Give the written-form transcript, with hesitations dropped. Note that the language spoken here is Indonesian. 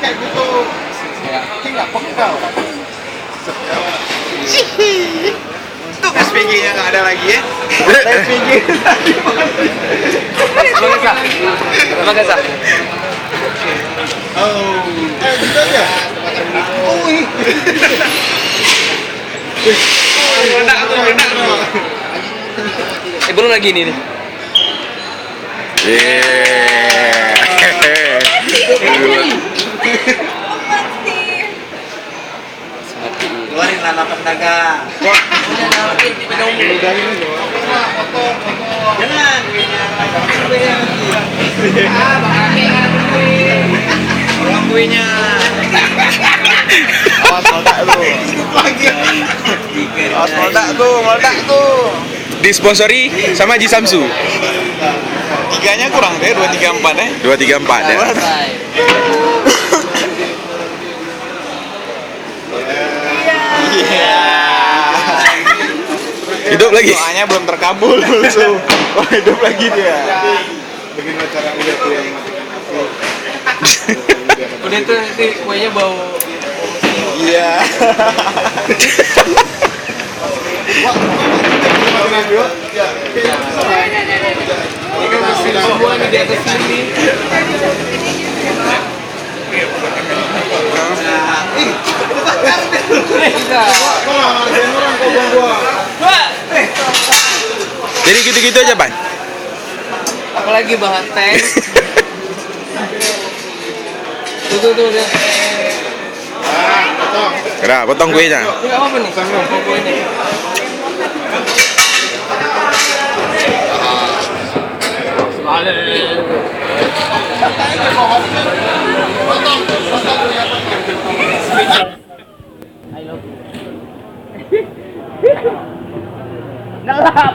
kayak gitu. Ini nggak peka orang. Untung SPG-nya nggak ada lagi ya. SPG. Terima kasih. Oh, gitu ya. Oh, ini. Meledak tuh. Belum lagi ini nih. Keluarin lalapan dagang. Jangan. Tolong kuenya. Awas meledak tuh. Awas meledak tuh. Disponsori sama Ji Samsu. Tiganya kurang deh, 234 ya. 234 ya. Iya. Hidup lagi. Doanya belum terkabul langsung. Wah, hidup lagi dia. Bagaimana cara lihat tuh yang matikan aku? Udah tuh nanti kuenya bau. Iya. Ini kan mesin semua nih di atas sini. Jadi gitu-gitu aja, Pan. Apalagi bahan teh. Tuh dia. Kira, potong kuenya. Ini apa nih? Kuenya. Ngelap.